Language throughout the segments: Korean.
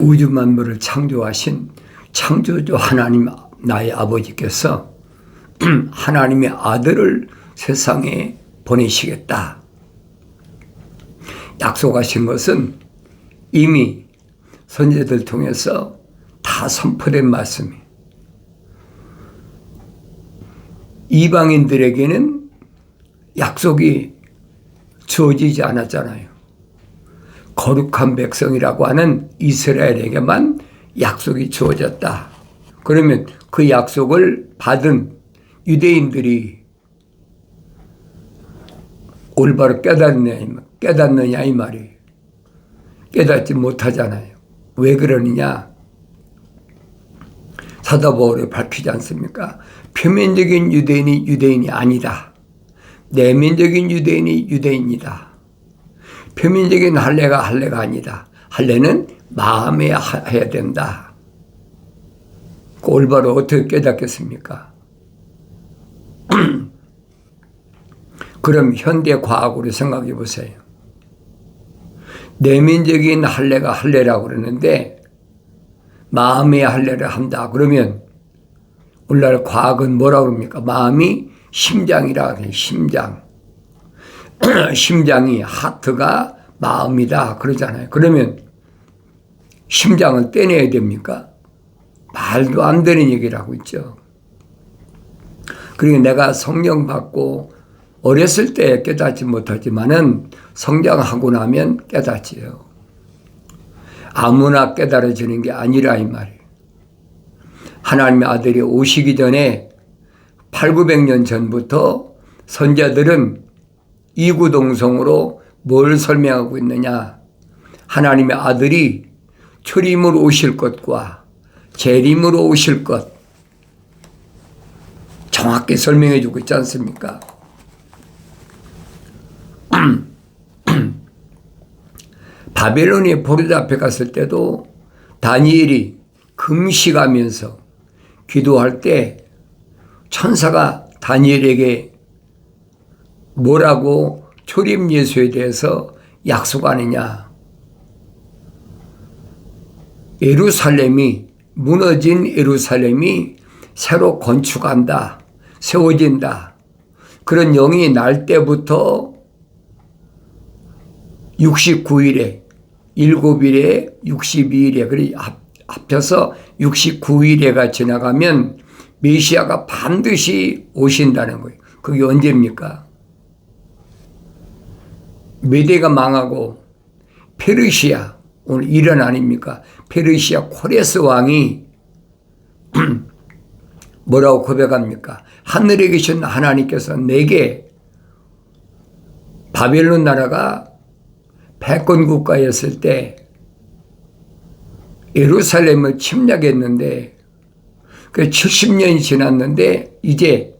우주 만물을 창조하신 창조주 하나님 나의 아버지께서 하나님의 아들을 세상에 보내시겠다 약속하신 것은 이미 선지자들 통해서 다 선포된 말씀이에요. 이방인들에게는 약속이 주어지지 않았잖아요. 거룩한 백성이라고 하는 이스라엘에게만 약속이 주어졌다. 그러면 그 약속을 받은 유대인들이 올바로 깨닫느냐 이 말이에요. 깨닫지 못하잖아요. 왜 그러느냐? 사도 바울이 밝히지 않습니까? 표면적인 유대인이 유대인이 아니다. 내면적인 유대인이 유대인이다. 표면적인 할례가 할례가 아니다. 할례는 마음에 해야 된다. 올바로 어떻게 깨닫겠습니까? 그럼 현대 과학으로 생각해 보세요. 내면적인 할례가 할례라고 그러는데 마음의 할례를 한다. 그러면 오늘날 과학은 뭐라고 그럽니까? 마음이 심장이라고 해요. 심장. 심장이 하트가 마음이다 그러잖아요. 그러면 심장을 떼내야 됩니까? 말도 안 되는 얘기를 하고 있죠. 그리고 내가 성령 받고 어렸을 때 깨닫지 못하지만은 성장하고 나면 깨닫지요. 아무나 깨달아지는 게 아니라 이 말이에요. 하나님의 아들이 오시기 전에 800~900년 전부터 선자들은 이구동성으로 뭘 설명하고 있느냐? 하나님의 아들이 초림으로 오실 것과 재림으로 오실 것 정확히 설명해 주고 있지 않습니까? 바벨론의 포로자 앞에 갔을 때도 다니엘이 금식하면서 기도할 때 천사가 다니엘에게 뭐라고 초림 예수에 대해서 약속하느냐? 예루살렘이 무너진 예루살렘이 새로 건축한다. 세워진다. 그런 영이 날 때부터 69일에 7일에 62일에 그래 합쳐서 69일에가 지나가면 메시아가 반드시 오신다는 거예요. 그게 언제입니까? 메대가 망하고 페르시아 오늘 일은 아닙니까? 페르시아 코레스 왕이 뭐라고 고백합니까? 하늘에 계신 하나님께서 내게 바벨론 나라가 패권 국가였을 때 예루살렘을 침략했는데 그 70년이 지났는데 이제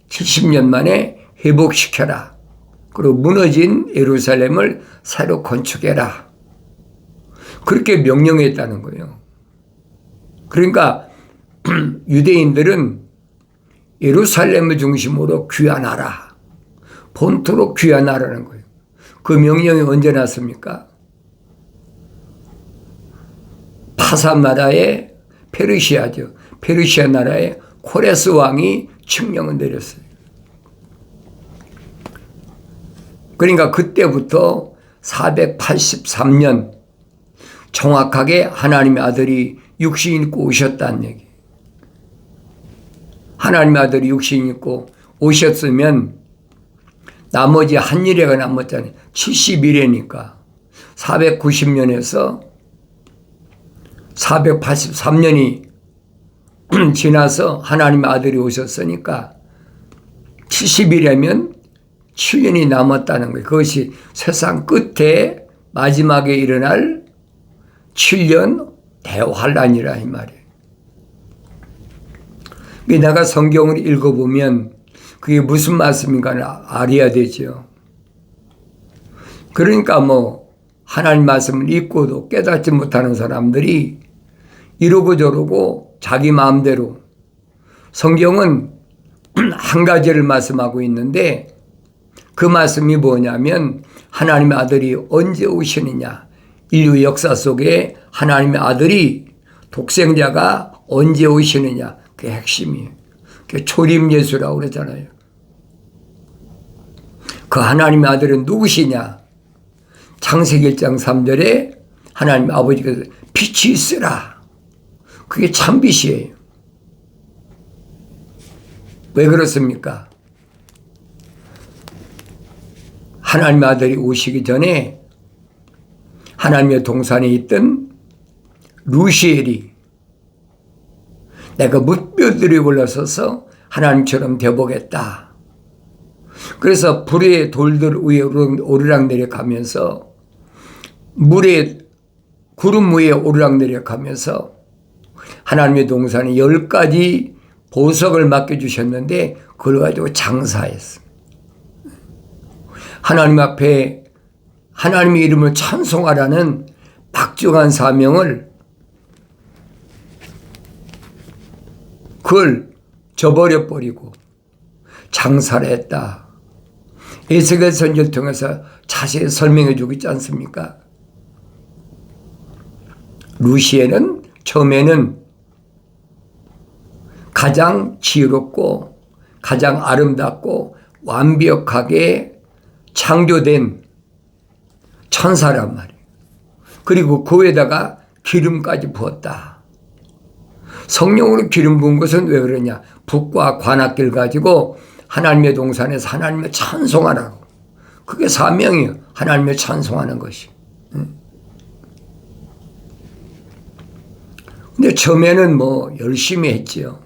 70년 만에 회복시켜라. 그리고 무너진 예루살렘을 새로 건축해라. 그렇게 명령했다는 거예요. 그러니까 유대인들은 예루살렘을 중심으로 귀환하라. 본토로 귀환하라는 거예요. 그 명령이 언제 났습니까? 파산 나라의 페르시아죠. 페르시아 나라의 코레스 왕이 칙령을 내렸어요. 그러니까 그때부터 483년 정확하게 하나님의 아들이 육신 입고 오셨다는 얘기. 하나님의 아들이 육신 입고 오셨으면 나머지 한 일회가 남았잖아요. 71회니까 490년에서 483년이 지나서 하나님의 아들이 오셨으니까 70일이면 7년이 남았다는 거예요. 그것이 세상 끝에 마지막에 일어날 7년 대환란이라 이 말이에요. 내가 성경을 읽어보면 그게 무슨 말씀인가 알아야 되죠. 그러니까 하나님 말씀을 읽고도 깨닫지 못하는 사람들이 이러고 저러고 자기 마음대로 성경은 한 가지를 말씀하고 있는데 그 말씀이 뭐냐면 하나님의 아들이 언제 오시느냐 인류 역사 속에 하나님의 아들이 독생자가 언제 오시느냐, 그게 핵심이에요. 그게 초림 예수라고 그러잖아요. 그 하나님의 아들은 누구시냐? 창세기 1장 3절에 하나님 아버지께서 빛이 있으라. 그게 참빛이에요. 왜 그렇습니까? 하나님의 아들이 오시기 전에 하나님의 동산에 있던 루시엘이 내가 뭇별들이 올라서서 하나님처럼 되보겠다. 그래서 불의 돌들 위에 오르락내리락 하면서 물에 구름 위에 오르락내리락 하면서 하나님의 동산에 10가지 보석을 맡겨주셨는데 그걸 가지고 장사했어. 하나님 앞에 하나님의 이름을 찬송하라는 박중한 사명을 그걸 저버려 버리고 장사를 했다. 에스겔 선지를 통해서 자세히 설명해 주고 있지 않습니까? 루시엘은 처음에는 가장 지혜롭고 가장 아름답고 완벽하게 창조된 천사란 말이에요. 그리고 그 위에다가 기름까지 부었다. 성령으로 기름 부은 것은 왜 그러냐? 북과 관악기를 가지고 하나님의 동산에서 하나님을 찬송하라고. 그게 사명이에요. 하나님을 찬송하는 것이. 근데 처음에는 뭐 열심히 했지요.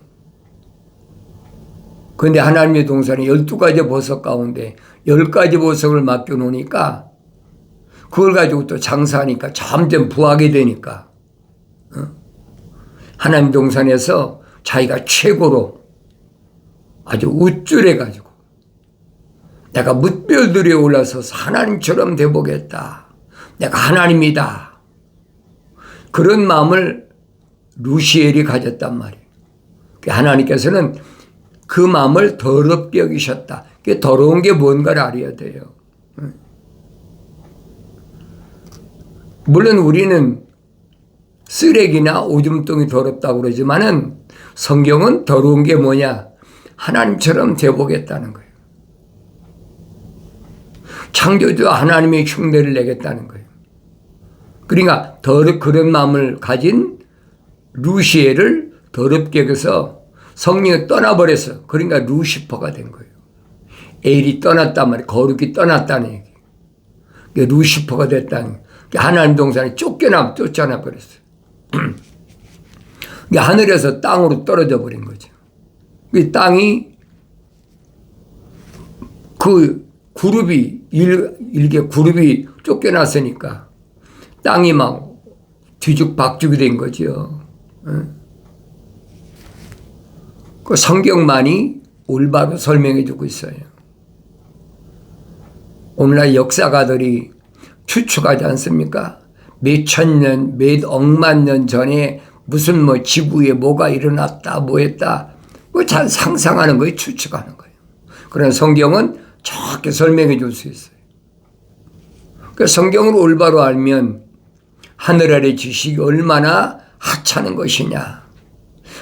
그런데 하나님의 동산에 12가지 보석 가운데 10가지 보석을 맡겨놓으니까 그걸 가지고 또 장사하니까 점점 부하게 되니까 하나님 동산에서 자기가 최고로 아주 우쭐해가지고 내가 뭇별들에 올라서서 하나님처럼 되보겠다. 내가 하나님이다. 그런 마음을 루시엘이 가졌단 말이에요. 하나님께서는 그 마음을 더럽게 여기셨다. 그게 더러운 게 뭔가를 알아야 돼요. 물론 우리는 쓰레기나 오줌통이 더럽다고 그러지만은 성경은 더러운 게 뭐냐? 하나님처럼 되보겠다는 거예요. 창조주 하나님의 흉내를 내겠다는 거예요. 그러니까 그런 마음을 가진 루시엘을 더럽게 여겨서 성령이 떠나버렸어. 그러니까 루시퍼가 된 거예요. 엘이 떠났단 말이에요. 거룩이 떠났다는 얘기. 루시퍼가 됐다는 거예요. 하나님 동산에 쫓겨나 버렸어요. 하늘에서 땅으로 떨어져 버린 거죠. 그 땅이 그 그룹이 일개 그룹이 쫓겨났으니까 땅이 막 뒤죽박죽이 된 거죠. 그 성경만이 올바로 설명해 주고 있어요. 오늘날 역사가들이 추측하지 않습니까? 몇 천년, 몇 억만 년 전에 무슨 뭐 지구에 뭐가 일어났다, 뭐 했다. 그거 잘 상상하는 거예요. 추측하는 거예요. 그러나 성경은 정확히 설명해 줄 수 있어요. 그 성경을 올바로 알면 하늘 아래 지식이 얼마나 하찮은 것이냐,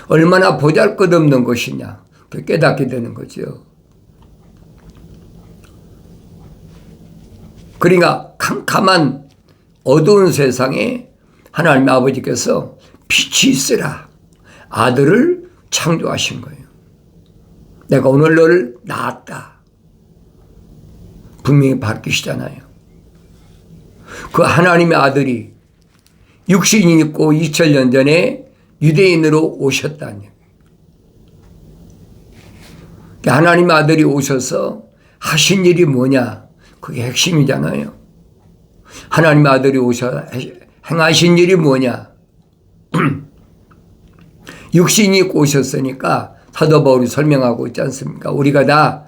얼마나 보잘것없는 것이냐, 깨닫게 되는 거죠. 그러니까 캄캄한 어두운 세상에 하나님 아버지께서 빛이 있으라 아들을 창조하신 거예요. 내가 오늘 너를 낳았다. 분명히 밝히시잖아요. 그 하나님의 아들이 육신이 있고 2000년 전에 유대인으로 오셨다는 얘기예요. 하나님의 아들이 오셔서 하신 일이 뭐냐? 그게 핵심이잖아요. 하나님의 아들이 오셔서 행하신 일이 뭐냐? 육신이 있고 오셨으니까 사도 바울이 설명하고 있지 않습니까? 우리가 다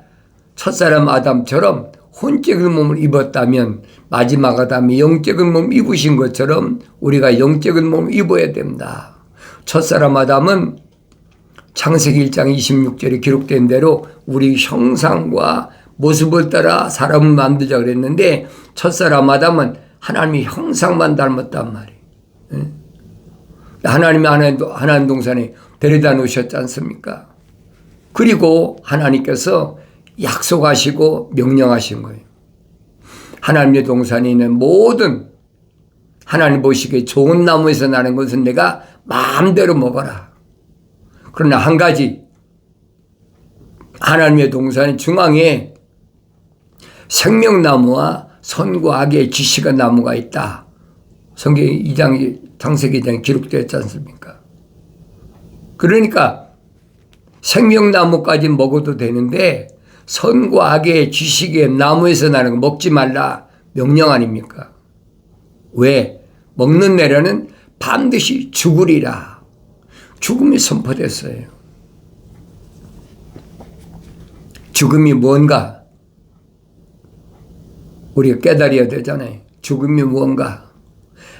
첫사람 아담처럼 혼적인 몸을 입었다면 마지막 아담이 영적인 몸을 입으신 것처럼 우리가 영적인 몸을 입어야 된다. 첫사람 아담은 창세기 1장 26절에 기록된 대로 우리 형상과 모습을 따라 사람을 만들자 그랬는데 첫사람 아담은 하나님의 형상만 닮았단 말이에요. 하나님이 하나님 동산에 데려다 놓으셨지 않습니까? 그리고 하나님께서 약속하시고 명령하신 거예요. 하나님의 동산에 있는 모든 하나님 보시기에 좋은 나무에서 나는 것은 내가 마음대로 먹어라. 그러나 한 가지, 하나님의 동산 중앙에 생명나무와 선과 악의 지식의 나무가 있다. 성경 2장, 창세기 2장에 기록되었지 않습니까? 그러니까 생명나무까지 먹어도 되는데 선과 악의 지식의 나무에서 나는 거 먹지 말라 명령 아닙니까? 왜? 먹는 내려는 반드시 죽으리라. 죽음이 선포됐어요. 죽음이 뭔가 우리가 깨달아야 되잖아요. 죽음이 뭔가.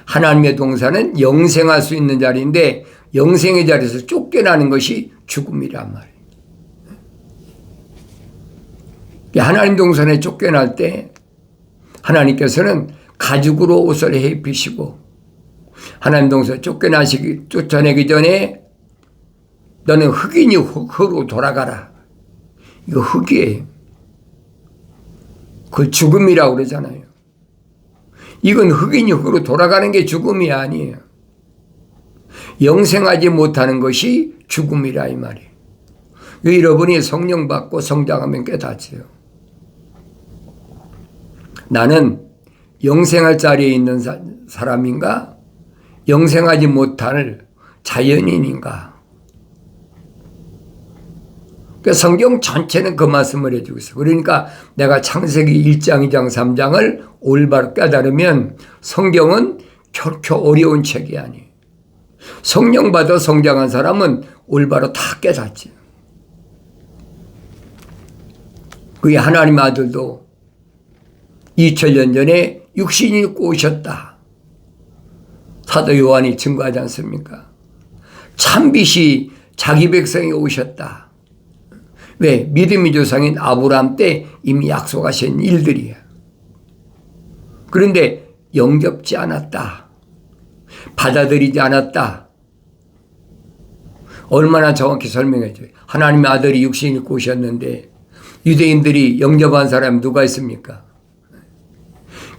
하나님의 동산은 영생할 수 있는 자리인데 영생의 자리에서 쫓겨나는 것이 죽음이란 말이에요. 하나님 동산에 쫓겨날 때 하나님께서는 가죽으로 옷을 입히시고 하나님 동산에 쫓아내기 전에 너는 흙이니 흙으로 돌아가라. 이거 흙이에요. 그걸 죽음이라고 그러잖아요. 이건 흙이니 흙으로 돌아가는 게 죽음이 아니에요. 영생하지 못하는 것이 죽음이라 이 말이에요. 여러분이 성령 받고 성장하면 깨닫지요. 나는 영생할 자리에 있는 사람인가? 영생하지 못할 자연인인가? 그러니까 성경 전체는 그 말씀을 해주고 있어요. 그러니까 내가 창세기 1장, 2장, 3장을 올바로 깨달으면 성경은 결코 어려운 책이 아니에요. 성령 받아 성장한 사람은 올바로 다 깨닫지. 그게 하나님 아들도 2000년 전에 육신이 입고 오셨다. 사도 요한이 증거하지 않습니까? 참빛이 자기 백성에 오셨다. 왜? 믿음의 조상인 아브라함 때 이미 약속하신 일들이야. 그런데 영접지 않았다. 받아들이지 않았다. 얼마나 정확히 설명해줘요. 하나님의 아들이 육신 입고 오셨는데 유대인들이 영접한 사람이 누가 있습니까?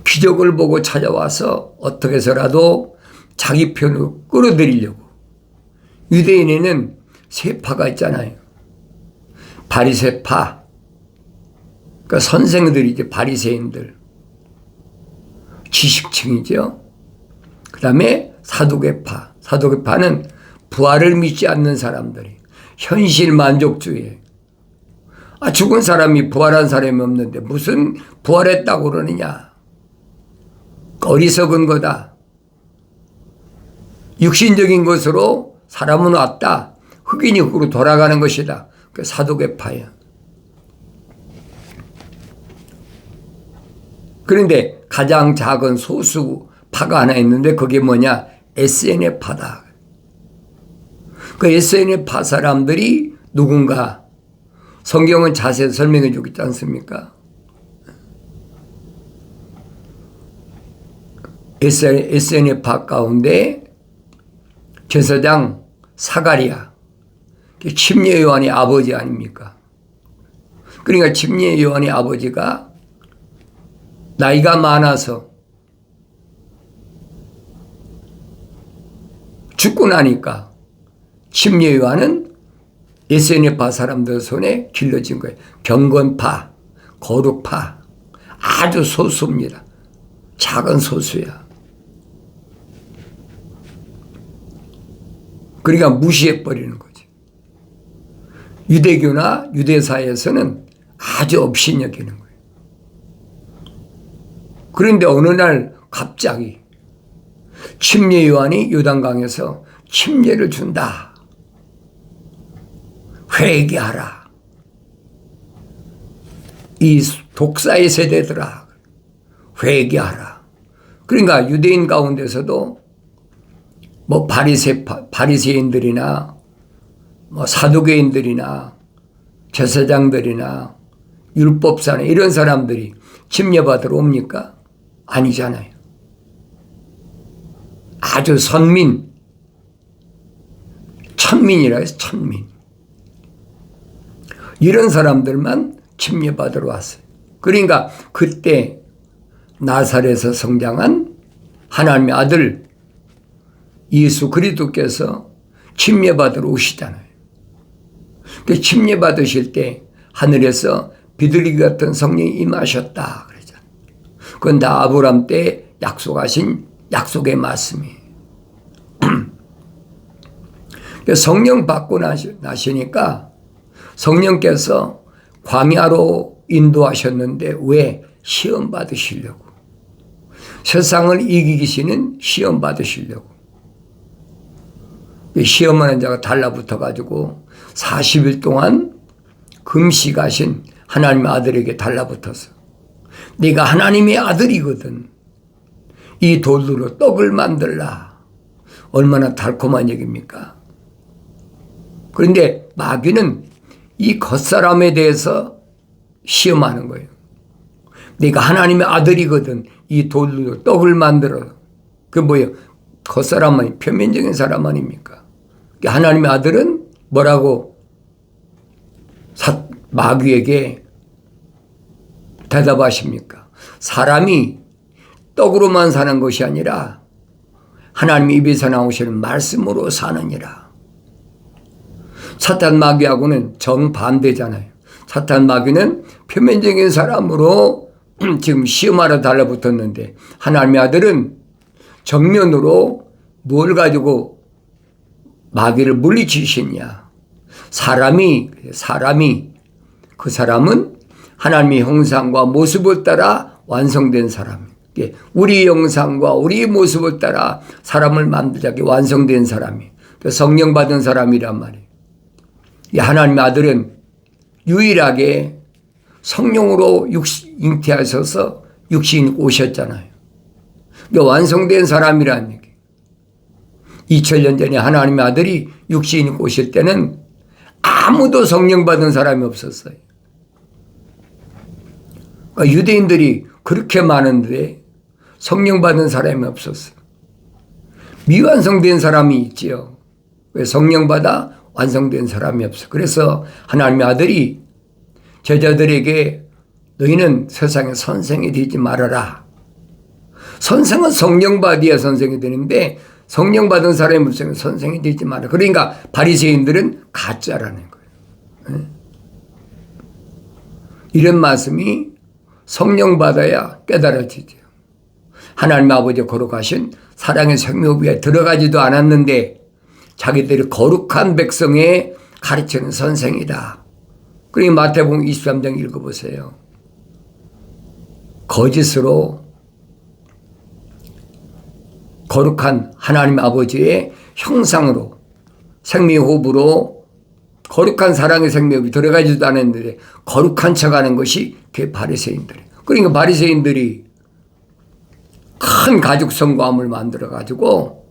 기적을 보고 찾아와서 어떻게 해서라도 자기 편으로 끌어들이려고. 유대인에는 세 파가 있잖아요. 바리새파, 그러니까 선생들이죠. 바리새인들, 지식층이죠. 그 다음에 사두개파. 사두개파는 부활을 믿지 않는 사람들이 현실 만족주의. 죽은 사람이 부활한 사람이 없는데 무슨 부활했다고 그러느냐. 어리석은 거다. 육신적인 것으로 사람은 왔다. 흑인이 흑으로 돌아가는 것이다. 그 사두개파야. 그런데 가장 작은 소수 파가 하나 있는데 그게 뭐냐? SNF파다. 그 SNF파 사람들이 누군가 성경은 자세히 설명해 주고 있지 않습니까? SNF파 가운데 제사장 사가랴, 침례 요한의 아버지 아닙니까? 그러니까 침례 요한의 아버지가 나이가 많아서 죽고 나니까 침례 요한은 SNF파 사람들 손에 길러진 거예요. 경건파, 거룩파, 아주 소수입니다. 작은 소수야. 그러니까 무시해버리는 거지. 유대교나 유대사에서는 아주 없이 여기는 거예요. 그런데 어느 날 갑자기 침례 요한이 요단강에서 침례를 준다. 회개하라. 이 독사의 세대들아, 회개하라. 그러니까 유대인 가운데서도 뭐 바리새인들이나 뭐 사두개인들이나 제사장들이나 율법사나 이런 사람들이 침례받으러 옵니까? 아니잖아요. 아주 선민, 천민이라 해서 천민. 이런 사람들만 침례받으러 왔어요. 그러니까 그때 나사렛에서 성장한 하나님의 아들 예수 그리스도께서 침례받으러 오시잖아요. 그 침례받으실 때 하늘에서 비둘기 같은 성령이 임하셨다 그러잖아요. 그건 다 아브라함 때 약속하신 약속의 말씀이에요. 성령 받고 나시니까 성령께서 광야로 인도하셨는데 왜? 시험 받으시려고. 세상을 이기시는 시험 받으시려고. 시험하는 자가 달라붙어 가지고 40일 동안 금식하신 하나님의 아들에게 달라붙어서 네가 하나님의 아들이거든. 이 돌로 떡을 만들라. 얼마나 달콤한 얘기입니까? 그런데 마귀는 이 겉사람에 대해서 시험하는 거예요. 네가 하나님의 아들이거든. 이 돌로 떡을 만들어. 그게 뭐예요? 겉사람은 표면적인 사람 아닙니까? 하나님의 아들은 뭐라고 마귀에게 대답하십니까? 사람이 떡으로만 사는 것이 아니라 하나님 입에서 나오시는 말씀으로 사느니라. 사탄 마귀하고는 정반대잖아요. 사탄 마귀는 표면적인 사람으로 지금 시험하러 달라붙었는데 하나님의 아들은 정면으로 뭘 가지고 마귀를 물리치시냐. 사람이 그 사람은 하나님의 형상과 모습을 따라 완성된 사람. 우리 형상과 우리 모습을 따라 사람을 만들자기 완성된 사람이 성령 받은 사람이란 말이에요. 하나님의 아들은 유일하게 성령으로 잉태하셔서 육신이 오셨잖아요. 그러니까 완성된 사람이라는 얘기. 2000년 전에 하나님의 아들이 육신이 오실 때는 아무도 성령 받은 사람이 없었어요. 그러니까 유대인들이 그렇게 많은데 성령 받은 사람이 없었어요. 미완성된 사람이 있지요. 왜 성령 받아 완성된 사람이 없어. 그래서 하나님의 아들이 제자들에게 너희는 세상의 선생이 되지 말아라. 선생은 성령 받아야 선생이 되는데 성령 받은 사람이 무슨 선생이 되지 마라. 그러니까 바리새인들은 가짜라는 거예요. 이런 말씀이 성령 받아야 깨달아지죠. 하나님 아버지 거룩하신 사랑의 생명부에 들어가지도 않았는데 자기들이 거룩한 백성에 가르치는 선생이다. 그러니 마태복음 23장 읽어보세요. 거짓으로 거룩한 하나님 아버지의 형상으로 생명의 호흡으로 거룩한 사랑의 생명이 들어가지도 않았는데 거룩한 척하는 것이 그게 바리새인들이에요. 그러니까 바리새인들이 큰 가죽 성과함을 만들어 가지고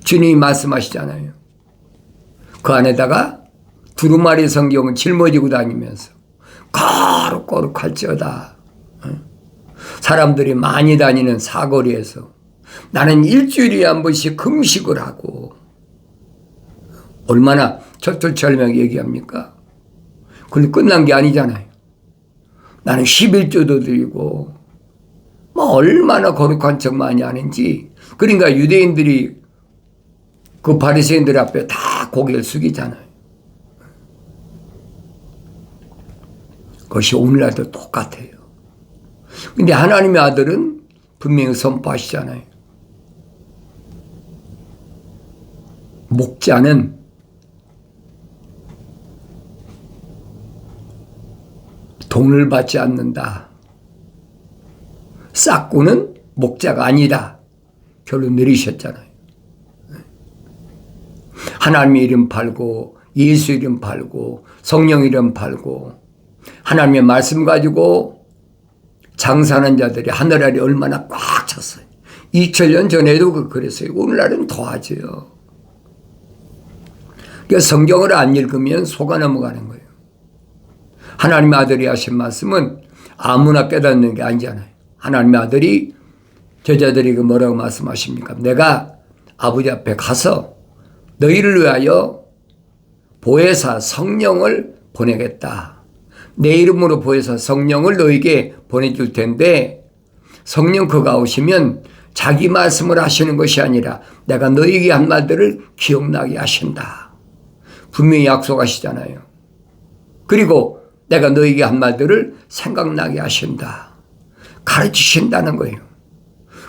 주님이 말씀하시잖아요. 그 안에다가 두루마리 성경을 짊어지고 다니면서 거룩할지어다. 사람들이 많이 다니는 사거리에서 나는 일주일에 한 번씩 금식을 하고 얼마나 철두철미하게 얘기합니까? 그런데 끝난 게 아니잖아요. 나는 11조도 드리고 뭐 얼마나 거룩한 척 많이 하는지. 그러니까 유대인들이 그 바리새인들 앞에 다 고개를 숙이잖아요. 그것이 오늘날도 똑같아요. 근데 하나님의 아들은 분명히 선포하시잖아요. 목자는 돈을 받지 않는다. 싹구는 목자가 아니다. 결론 내리셨잖아요. 하나님의 이름 팔고 예수 이름 팔고 성령 이름 팔고 하나님의 말씀 가지고 장사하는 자들이 하늘아래 얼마나 꽉 찼어요. 2000년 전에도 그랬어요. 오늘날은 더하죠. 그러니까 성경을 안 읽으면 속아 넘어가는 거예요. 하나님의 아들이 하신 말씀은 아무나 깨닫는 게 아니잖아요. 하나님의 아들이 제자들에게 뭐라고 말씀하십니까? 내가 아버지 앞에 가서 너희를 위하여 보혜사 성령을 보내겠다. 내 이름으로 보혜사 성령을 너에게 보내줄 텐데 성령 그가 오시면 자기 말씀을 하시는 것이 아니라 내가 너에게 한 말들을 기억나게 하신다. 분명히 약속하시잖아요. 그리고 내가 너에게 한 말들을 생각나게 하신다. 가르치신다는 거예요.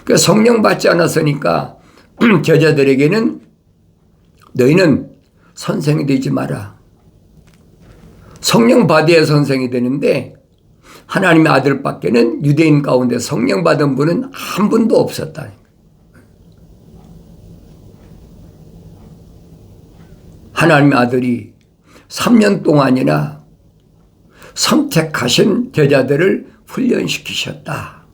그러니까 성령 받지 않았으니까 제자들에게는 너희는 선생이 되지 마라. 성령 받아야 선생이 되는데 하나님의 아들밖에는 유대인 가운데 성령 받은 분은 한 분도 없었다. 하나님의 아들이 3년 동안이나 선택하신 제자들을 훈련시키셨다.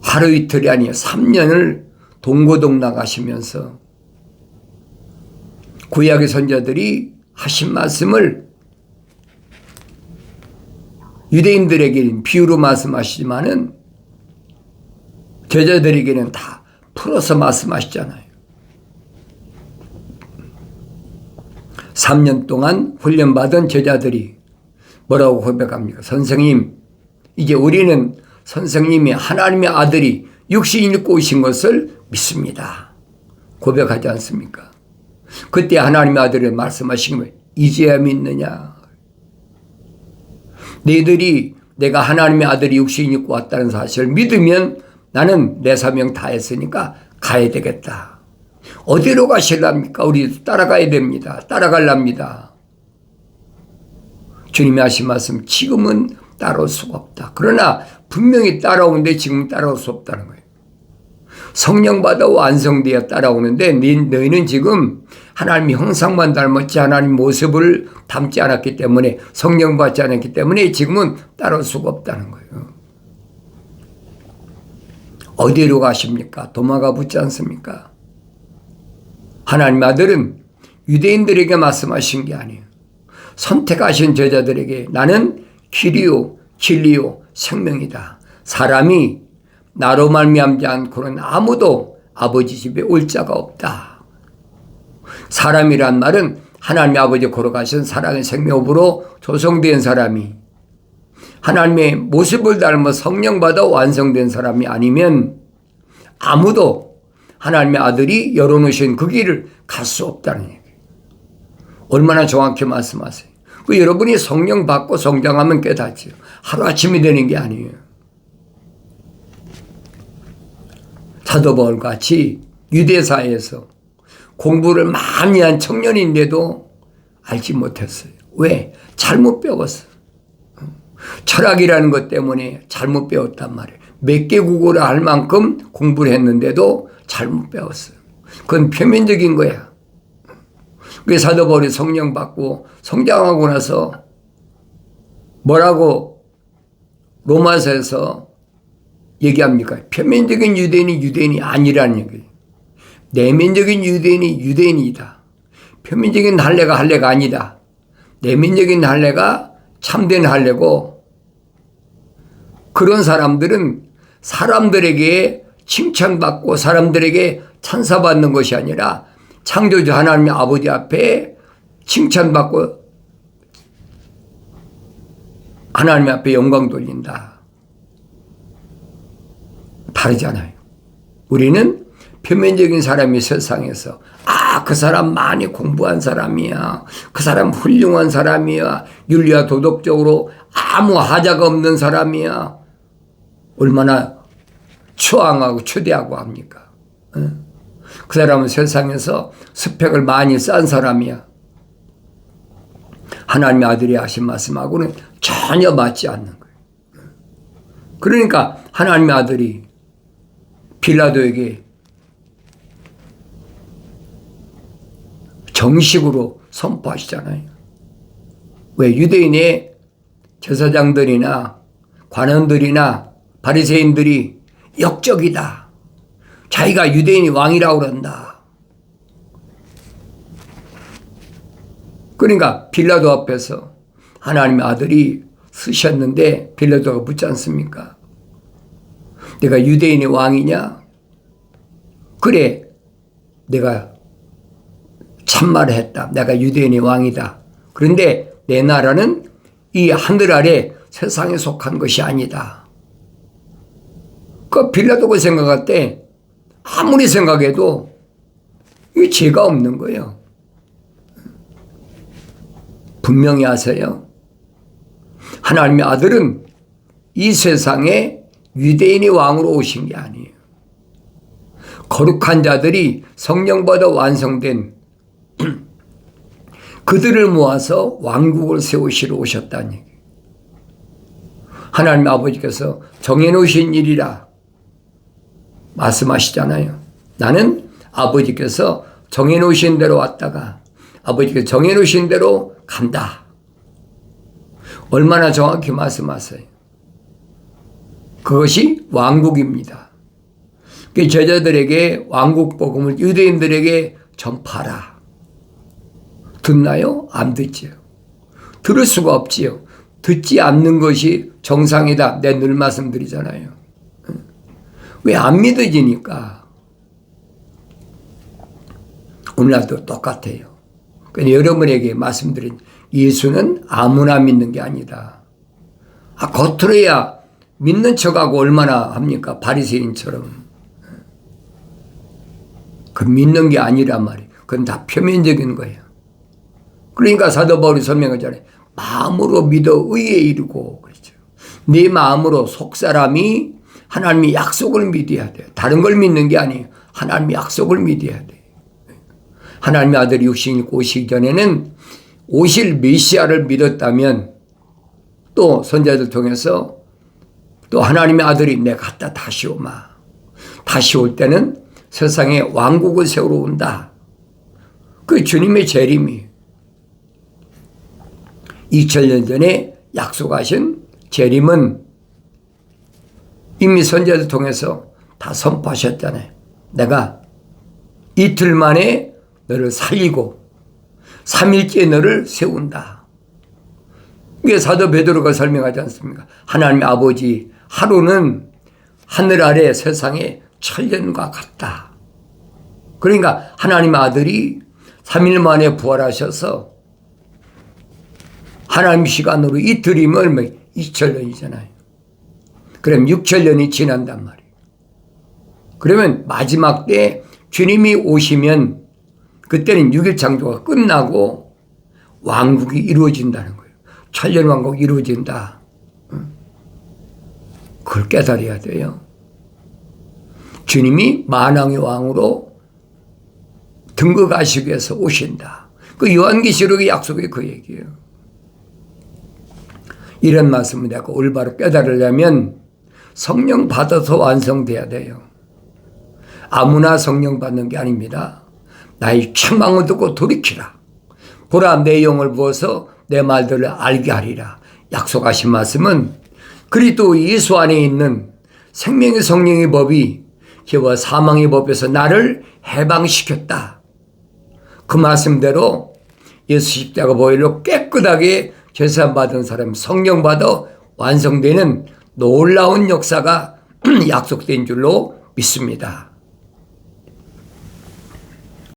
하루 이틀이 아니라 3년을 동고동락 하시면서 구약의 선자들이 하신 말씀을 유대인들에게는 비유로 말씀하시지만은 제자들에게는 다 풀어서 말씀하시잖아요. 3년 동안 훈련받은 제자들이 뭐라고 고백합니까? 선생님, 이제 우리는 선생님이 하나님의 아들이 육신 입고 오신 것을 믿습니다. 고백하지 않습니까? 그때 하나님의 아들이 말씀하신 거예요. 이제야 믿느냐? 너희들이 내가 하나님의 아들이 육신 입고 왔다는 사실을 믿으면 나는 내 사명 다 했으니까 가야 되겠다. 어디로 가실랍니까? 우리 따라가야 됩니다. 따라갈랍니다. 주님이 하신 말씀, 지금은 따라올 수가 없다. 그러나 분명히 따라오는데 지금 따라올 수 없다는 거예요. 성령 받아 완성되어 따라오는데 너희는 지금 하나님의 형상만 닮았지 하나님 모습을 담지 않았기 때문에 성령 받지 않았기 때문에 지금은 따라올 수가 없다는 거예요. 어디로 가십니까? 도마가 붙지 않습니까? 하나님 아들은 유대인들에게 말씀하신 게 아니에요. 선택하신 제자들에게 나는 길이요 진리요 생명이다. 사람이 나로 말미암지 않고는 아무도 아버지 집에 올 자가 없다. 사람이란 말은 하나님의 아버지 걸어가신 사랑의 생명으로 조성된 사람이 하나님의 모습을 닮아 성령받아 완성된 사람이 아니면 아무도 하나님의 아들이 열어놓으신 그 길을 갈 수 없다는 얘기예요. 얼마나 정확히 말씀하세요. 그 여러분이 성령 받고 성장하면 깨닫지요. 하루아침이 되는 게 아니에요. 사도 바울같이 유대사에서 공부를 많이 한 청년인데도 알지 못했어요. 왜? 잘못 배웠어요. 철학이라는 것 때문에 잘못 배웠단 말이에요. 몇 개 국어를 할 만큼 공부를 했는데도 잘못 배웠어요. 그건 표면적인 거야. 그래서 사도 바울이 성령 받고 성장하고 나서 뭐라고 로마서에서 얘기합니까? 표면적인 유대인이 유대인이 아니라는 얘기예요. 내면적인 유대인이 유대인이다. 표면적인 할례가 할례가 아니다. 내면적인 할례가 참된 할례고 그런 사람들은 사람들에게 칭찬받고 사람들에게 찬사받는 것이 아니라 창조주 하나님의 아버지 앞에 칭찬받고 하나님 앞에 영광 돌린다. 다르잖아요. 우리는 표면적인 사람이 세상에서 그 사람 많이 공부한 사람이야. 그 사람 훌륭한 사람이야. 윤리와 도덕적으로 아무 하자가 없는 사람이야. 얼마나 추앙하고 추대하고 합니까? 그 사람은 세상에서 스펙을 많이 쌓은 사람이야. 하나님의 아들이 하신 말씀하고는 전혀 맞지 않는 거예요. 그러니까 하나님의 아들이 빌라도에게 정식으로 선포하시잖아요. 왜? 유대인의 제사장들이나 관원들이나 바리새인들이 역적이다. 자기가 유대인이 왕이라고 그런다. 그러니까 빌라도 앞에서 하나님의 아들이 쓰셨는데 빌라도가 묻지 않습니까? 내가 유대인의 왕이냐? 그래, 내가 참말을 했다. 내가 유대인의 왕이다. 그런데 내 나라는 이 하늘 아래 세상에 속한 것이 아니다. 그 빌라도가 생각할 때 아무리 생각해도 이게 죄가 없는 거예요. 분명히 아세요. 하나님의 아들은 이 세상에 유대인의 왕으로 오신 게 아니에요. 거룩한 자들이 성령받아 완성된 그들을 모아서 왕국을 세우시러 오셨다는 얘기예요. 하나님 아버지께서 정해놓으신 일이라 말씀하시잖아요. 나는 아버지께서 정해놓으신 대로 왔다가 아버지께서 정해놓으신 대로 간다. 얼마나 정확히 말씀하세요. 그것이 왕국입니다. 제자들에게 왕국 복음을 유대인들에게 전파하라. 듣나요? 안 듣지요. 들을 수가 없지요. 듣지 않는 것이 정상이다. 내가 늘 말씀드리잖아요. 왜 안 믿어지니까. 오늘날도 똑같아요. 그래서 여러분에게 말씀드린 예수는 아무나 믿는 게 아니다. 겉으로야 믿는 척하고 얼마나 합니까? 바리새인처럼. 그 믿는 게 아니란 말이에요. 그건 다 표면적인 거예요. 그러니까 사도 바울이 설명하잖아요. 마음으로 믿어 의에 이르고 그렇죠. 네 마음으로 속사람이 하나님의 약속을 믿어야 돼요. 다른 걸 믿는 게 아니에요. 하나님의 약속을 믿어야 돼요. 하나님의 아들이 육신이 오시기 전에는 오실 메시아를 믿었다면 또 선자들 통해서 또 하나님의 아들이 내 갔다 다시 오마. 다시 올 때는 세상에 왕국을 세우러 온다. 그 주님의 재림이 2000년 전에 약속하신 재림은 이미 선자들 통해서 다 선포하셨잖아요. 내가 이틀 만에 너를 살리고 3일째 너를 세운다. 이게 사도 베드로가 설명하지 않습니까? 하나님의 아버지 하루는 하늘 아래 세상의 천년과 같다. 그러니까 하나님의 아들이 3일 만에 부활하셔서 하나님 시간으로 이틀이면 2000년이잖아요. 그럼 6000년이 지난단 말이에요. 그러면 마지막 때 주님이 오시면 그때는 6일 창조가 끝나고 왕국이 이루어진다는 거예요. 천년왕국이 이루어진다. 그걸 깨달아야 돼요. 주님이 만왕의 왕으로 등극하시기 위해서 오신다. 그 요한계시록의 약속이 그 얘기예요. 이런 말씀을 내가 올바로 깨달으려면 성령 받아서 완성돼야 돼요. 아무나 성령 받는 게 아닙니다. 나의 책망을 듣고 돌이키라. 보라 내 영을 부어서 내 말들을 알게 하리라. 약속하신 말씀은 그리스도 예수 안에 있는 생명의 성령의 법이 죄와 사망의 법에서 나를 해방시켰다. 그 말씀대로 예수 십자가 보혈로 깨끗하게 제사받은 사람 성령 받아 완성되는 놀라운 역사가 약속된 줄로 믿습니다.